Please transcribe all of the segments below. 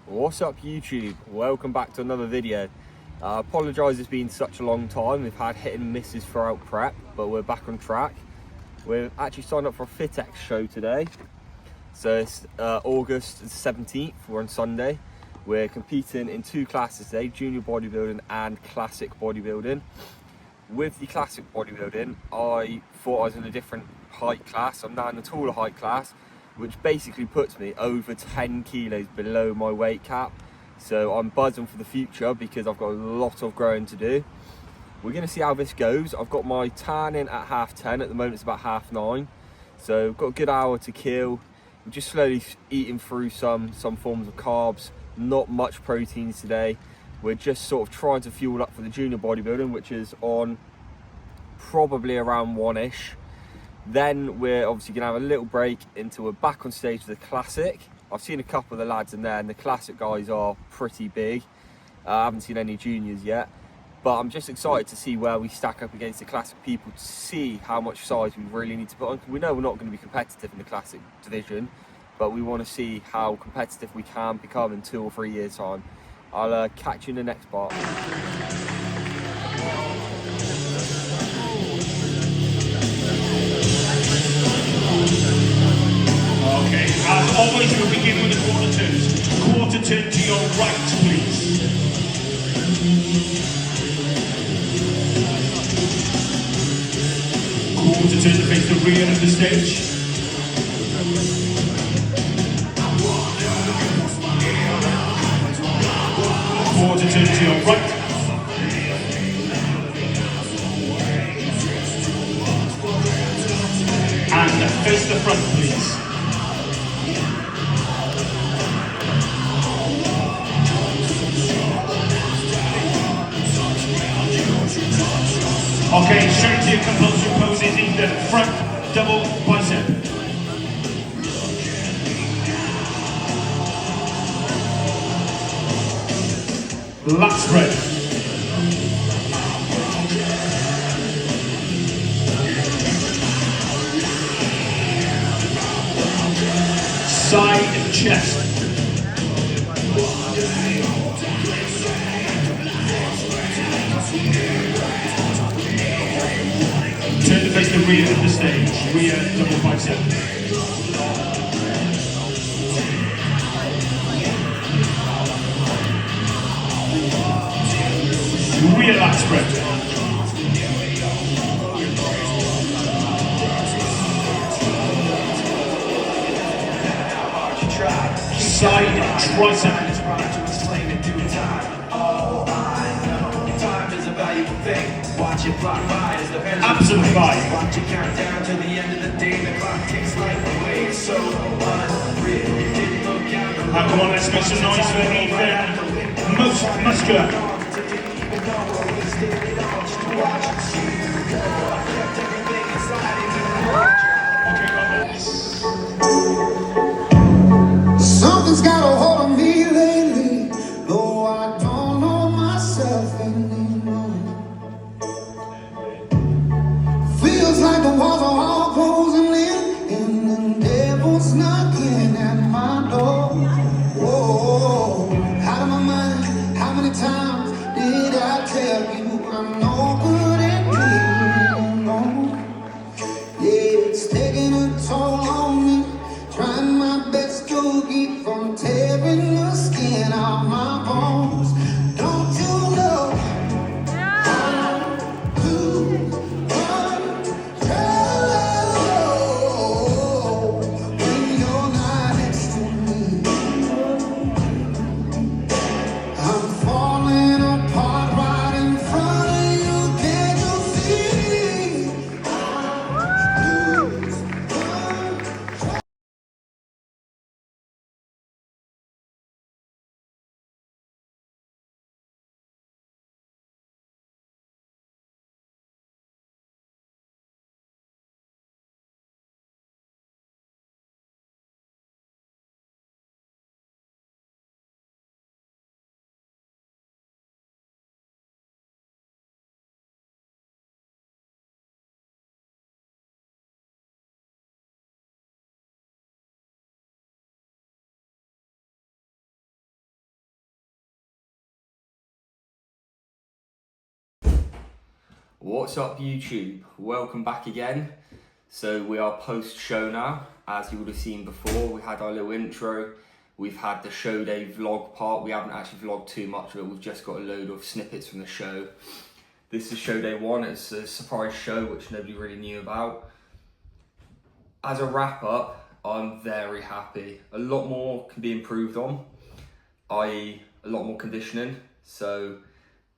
What's up YouTube? Welcome back to another video. I apologise it's been such a long time. We've had hit and misses throughout prep, but we're back on track. We've actually signed up for a FitX show today. So it's August 17th, we're on Sunday. We're competing in two classes today, junior bodybuilding and classic bodybuilding. With the classic bodybuilding, I thought I was in a different height class. I'm now in the taller height class, which basically puts me over 10 kilos below my weight cap. So I'm buzzing for the future because I've got a lot of growing to do. We're going to see how this goes. I've got my tan in at 10:30. At the moment it's about 9:30. So I've got a good hour to kill. I'm just slowly eating through some forms of carbs, not much proteins today. We're just sort of trying to fuel up for the junior bodybuilding, which is on probably around 1-ish. Then we're obviously going to have a little break until we're back on stage for the classic. I've seen a couple of the lads in there and the classic guys are pretty big. I haven't seen any juniors yet, but I'm just excited to see where we stack up against the classic people, to see how much size we really need to put on. We know we're not going to be competitive in the classic division, but we want to see how competitive we can become in 2 or 3 years time. I'll catch you in the next part. Okay, as always, we'll begin with the quarter turns. Quarter turn to your right, please. Quarter turn to face the rear of the stage. Quarter turn to your right. And face the front, please. Okay, straight to your compulsory poses in the front double bicep. Lat spread. Side chest. Turn to face the rear of the stage. Rear double bicep. Rear lat spread. Side tricep. Watch it fly by as the pen Absolute vibe. Watch it count down to the end of the day. The clock ticks like away. It's so unreal. Didn't look out. Come on, let's make some noise for Ethan. Most muscular. Something's got a hold on me lately, though I don't know myself anymore. Feels like the walls are all closing in, and the devil's knocking at my door. Whoa, out of my mind, how many times did I tell you I'm no good at being alone? Yeah, it's taking a toll on me, trying my best to keep from tearing the skin off my bones. Don't you know how to control when you're not next to me? I'm falling apart right in front of you. Can't you see? What's up YouTube? Welcome back again. So we are post show now. As you would have seen before, we had our little intro. We've had the show day vlog part. We haven't actually vlogged too much of it. We've just got a load of snippets from the show. This is show day one. It's a surprise show which nobody really knew about. As a wrap up, I'm very happy. A lot more can be improved on, i.e. a lot more conditioning. So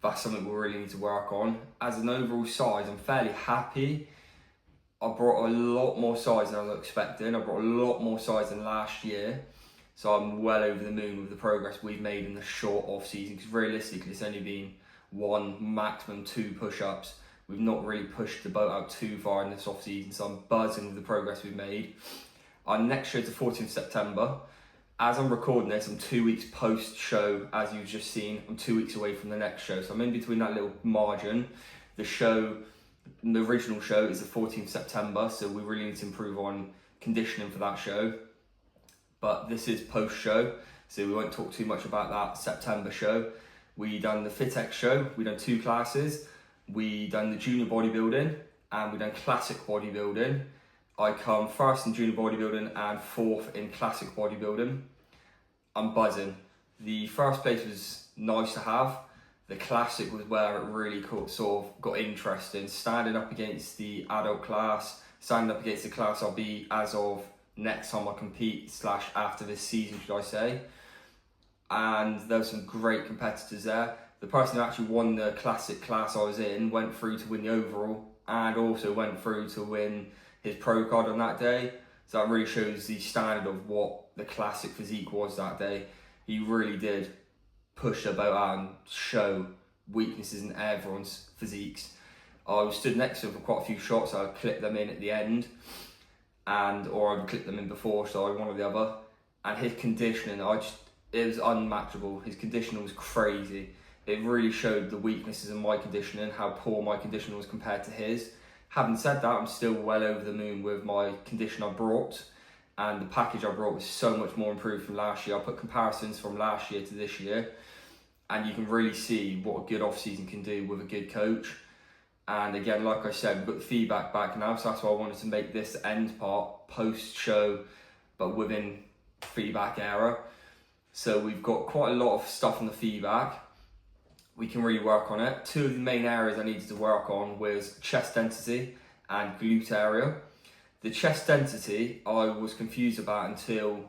that's something we really need to work on. As an overall size, I'm fairly happy. I brought a lot more size than I was expecting. I brought a lot more size than last year. So I'm well over the moon with the progress we've made in the short off season, because realistically it's only been one, maximum two push-ups. We've not really pushed the boat out too far in this off season, so I'm buzzing with the progress we've made. Our next show is the 14th of September. As I'm recording this, I'm 2 weeks post show, as you've just seen. I'm 2 weeks away from the next show, so I'm in between that little margin. The original show is the 14th of September, so we really need to improve on conditioning for that show. But this is post show, so we won't talk too much about that September show. We done the FitX show, we done 2 classes. We done the junior bodybuilding and we done classic bodybuilding. I come first in junior bodybuilding and 4th in classic bodybuilding. I'm buzzing. The first place was nice to have. The classic was where it really sort of got interesting. Standing up against the adult class, standing up against the class I'll be as of next time I compete / after this season, should I say. And there were some great competitors there. The person who actually won the classic class I was in went through to win the overall and also went through to win his pro card on that day. So that really shows the standard of what the classic physique was that day. He really did push the boat out and show weaknesses in everyone's physiques. I was stood next to him for quite a few shots, so I clipped them in at the end, or I clipped them in before, so one or the other. And his conditioning, it was unmatchable. His conditioning was crazy. It really showed the weaknesses in my conditioning, how poor my conditioning was compared to his. Having said that, I'm still well over the moon with my condition I brought, and the package I brought was so much more improved from last year. I put comparisons from last year to this year, and you can really see what a good off-season can do with a good coach. And again, like I said, we've got the feedback back now, so that's why I wanted to make this end part post-show, but within feedback era. So we've got quite a lot of stuff on the feedback. We can really work on it. 2 of the main areas I needed to work on was chest density and glute area. The chest density I was confused about until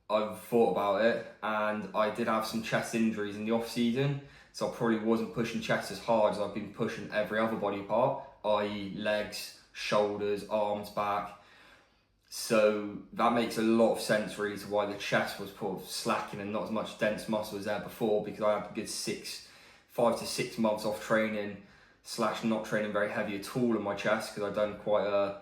I thought about it, and I did have some chest injuries in the off season, so I probably wasn't pushing chest as hard as I've been pushing every other body part, i.e. legs, shoulders, arms, back. So that makes a lot of sense really to why the chest was sort of slacking and not as much dense muscle as there before, because I had a good 5 to 6 months off training / not training very heavy at all in my chest, because I'd done quite a,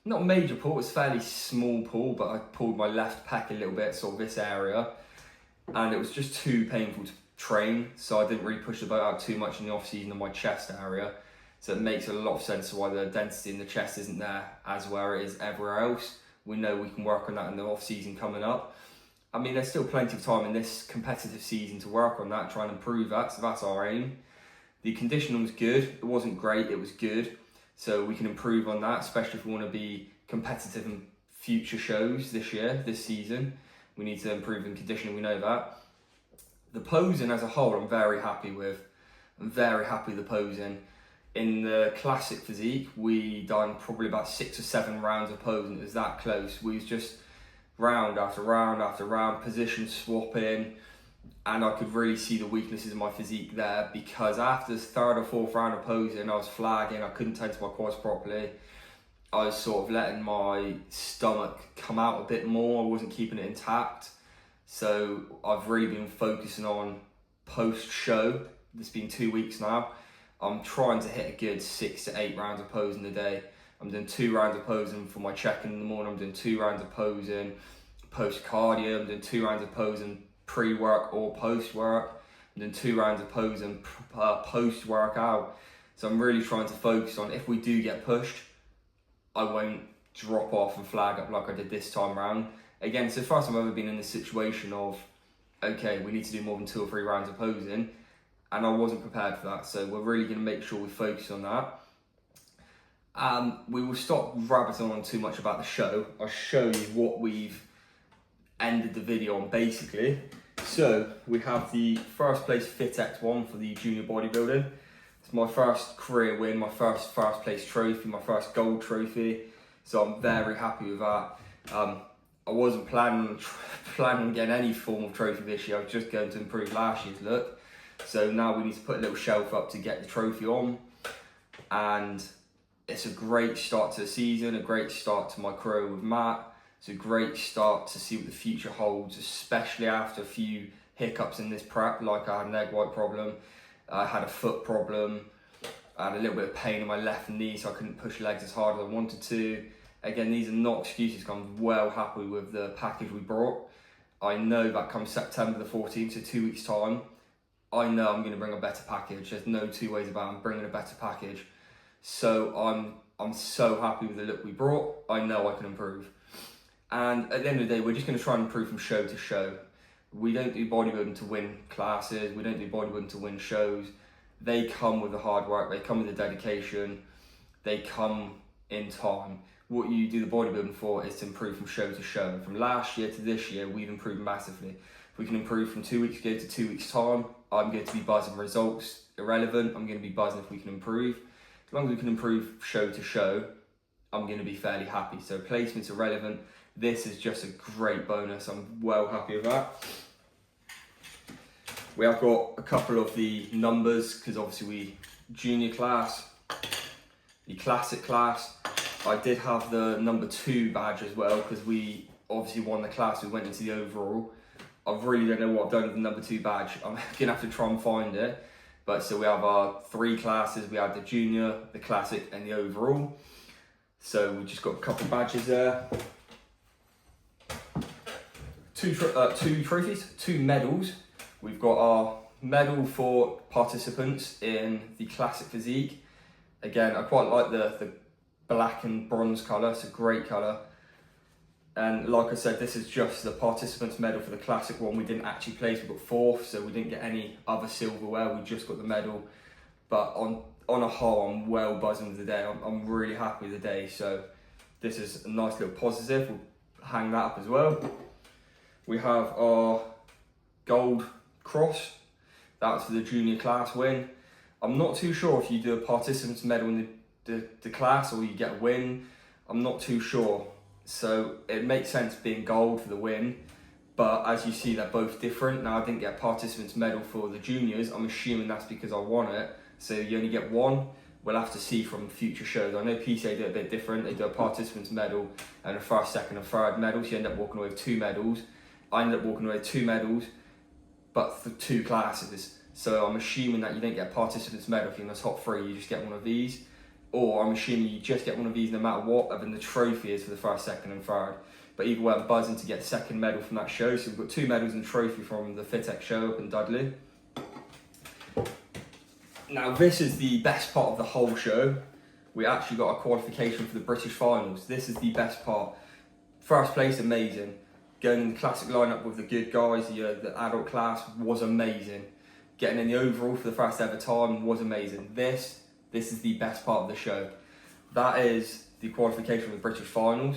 not a major pull, it was a fairly small pull, but I pulled my left pec a little bit, sort of this area, and it was just too painful to train, so I didn't really push the boat out too much in the off season in my chest area. So it makes a lot of sense to why the density in the chest isn't there as where it is everywhere else. We know we can work on that in the off season coming up. I mean, there's still plenty of time in this competitive season to work on that, try and improve that, so that's our aim. The conditioning was good. It wasn't great, it was good. So we can improve on that, especially if we want to be competitive in future shows this season. We need to improve in conditioning, we know that. The posing as a whole, I'm very happy with. I'm very happy with the posing. In the classic physique, we done probably about 6 or 7 rounds of posing. It was that close. We was just round after round after round, position swapping, and I could really see the weaknesses in my physique there, because after the 3rd or 4th round of posing, I was flagging, I couldn't tense my quads properly. I was sort of letting my stomach come out a bit more, I wasn't keeping it intact. So I've really been focusing on post-show. It's been 2 weeks now. I'm trying to hit a good 6 to 8 rounds of posing a day. I'm doing 2 rounds of posing for my check-in in the morning. I'm doing 2 rounds of posing post-cardio. I'm doing 2 rounds of posing pre-work or post-work. I'm doing 2 rounds of posing post-workout. So I'm really trying to focus on, if we do get pushed, I won't drop off and flag up like I did this time round. Again, it's the first time I've ever been in this situation of, okay, we need to do more than 2 or 3 rounds of posing, and I wasn't prepared for that. So we're really going to make sure we focus on that. We will stop rabbiting on too much about the show. I'll show you what we've ended the video on basically. So we have the first place FitX one for the junior bodybuilding. It's my first career win, my first place trophy, my first gold trophy. So I'm very happy with that. I wasn't planning on getting any form of trophy this year. I was just going to improve last year's look. So now we need to put a little shelf up to get the trophy on. And it's a great start to the season, a great start to my career with Matt. It's a great start to see what the future holds, especially after a few hiccups in this prep, like I had an egg white problem, I had a foot problem, I had a little bit of pain in my left knee, so I couldn't push legs as hard as I wanted to. Again, these are not excuses, because I'm well happy with the package we brought. I know that come September the 14th, so 2 weeks time, I know I'm going to bring a better package. There's no two ways about it, I'm bringing a better package. So I'm so happy with the look we brought. I know I can improve. And at the end of the day, we're just going to try and improve from show to show. We don't do bodybuilding to win classes. We don't do bodybuilding to win shows. They come with the hard work. They come with the dedication. They come in time. What you do the bodybuilding for is to improve from show to show. And from last year to this year, we've improved massively. If we can improve from 2 weeks ago to 2 weeks time, I'm going to be buzzing. Results irrelevant. I'm going to be buzzing if we can improve. As long as we can improve show to show, I'm going to be fairly happy. So placements are relevant. This is just a great bonus. I'm well happy with that. We have got a couple of the numbers, because obviously we junior class, the classic class. I did have the number 2 badge as well, because we obviously won the class. We went into the overall. I really don't know what I've done with the number 2 badge. I'm going to have to try and find it. But so we have our 3 classes. We have the junior, the classic, and the overall. So we just got a couple of badges there. Two trophies, 2 medals. We've got our medal for participants in the classic physique. Again, I quite like the black and bronze colour. It's a great colour. And like I said, this is just the participants medal for the classic one. We didn't actually place, we got 4th, so we didn't get any other silverware. We just got the medal. But on a whole, I'm well buzzing with the day. I'm really happy with the day. So this is a nice little positive. We'll hang that up as well. We have our gold cross. That's for the junior class win. I'm not too sure if you do a participants medal in the class or you get a win. I'm not too sure. So it makes sense being gold for the win, but as you see, they're both different. Now I didn't get a participants medal for the juniors. I'm assuming that's because I won it. So you only get 1. We'll have to see from future shows. I know PCA do it a bit different. They do a participants medal and a first, second, and third medal. So you end up walking away with 2 medals. I ended up walking away with 2 medals, but for 2 classes. So I'm assuming that you don't get a participants medal if you're in the top 3. You just get one of these. Or I'm assuming you just get one of these no matter what, other than the trophy is for the first, second, and third. But either way, I'm buzzing to get a 2nd medal from that show. So we've got 2 medals and trophy from the FitX show up in Dudley. Now this is the best part of the whole show. We actually got a qualification for the British finals. This is the best part. First place, amazing. Going in the classic lineup with the good guys, the adult class was amazing. Getting in the overall for the first ever time was amazing. This is the best part of the show. That is the qualification for the British finals.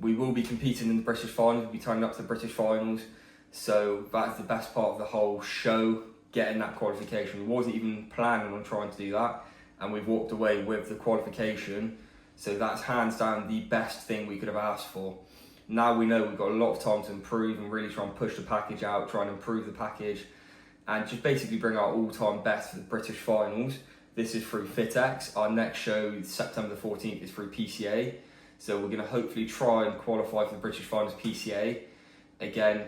We will be competing in the British finals. We'll be turning up to the British finals. So that's the best part of the whole show, getting that qualification. We wasn't even planning on trying to do that, and we've walked away with the qualification. So that's hands down the best thing we could have asked for. Now we know we've got a lot of time to improve and really try and push the package out, try and improve the package, and just basically bring our all-time best for the British finals. This is through FitX. Our next show, September the 14th, is through PCA. So we're going to hopefully try and qualify for the British finals PCA. Again,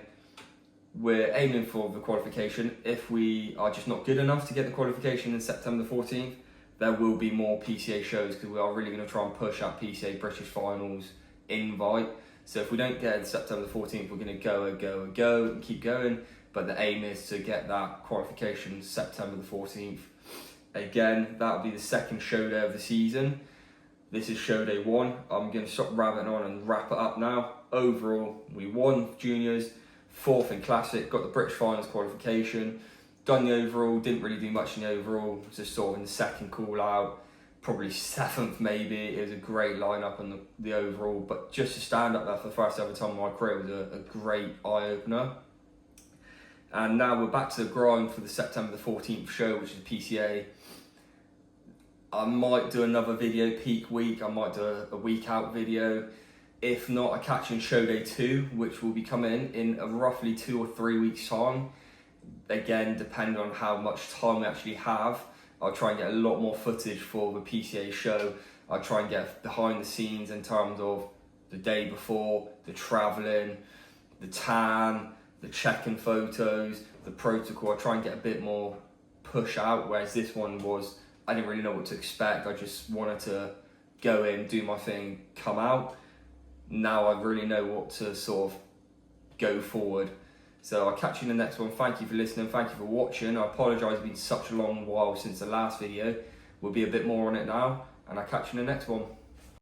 we're aiming for the qualification. If we are just not good enough to get the qualification in September the 14th, there will be more PCA shows, because we are really going to try and push our PCA British finals invite. So if we don't get it September the 14th, we're going to go and keep going. But the aim is to get that qualification September the 14th. Again, that'll be the 2nd show day of the season. This is show day 1. I'm going to stop rabbiting on and wrap it up now. Overall, we won juniors, 4th in classic, got the British finals qualification, done the overall, didn't really do much in the overall, just sort of in the 2nd call out. probably 7th maybe. It was a great lineup on the overall, but just to stand up there for the first ever time in my career was a great eye-opener. And now we're back to the grind for the September the 14th show, which is PCA. I might do another video peak week, I might do a week out video. If not, I catch you in show day 2, which will be coming in roughly 2 or 3 weeks time. Again, depending on how much time we actually have, I'll try and get a lot more footage for the PCA show. I'll try and get behind the scenes in terms of the day before, the travelling, the tan, the check-in photos, the protocol. I try and get a bit more push out, whereas this one was, I didn't really know what to expect. I just wanted to go in, do my thing, come out. Now I really know what to sort of go forward. So I'll catch you in the next one. Thank you for listening, thank you for watching. I apologise, it's been such a long while since the last video. We'll be a bit more on it now, and I'll catch you in the next one.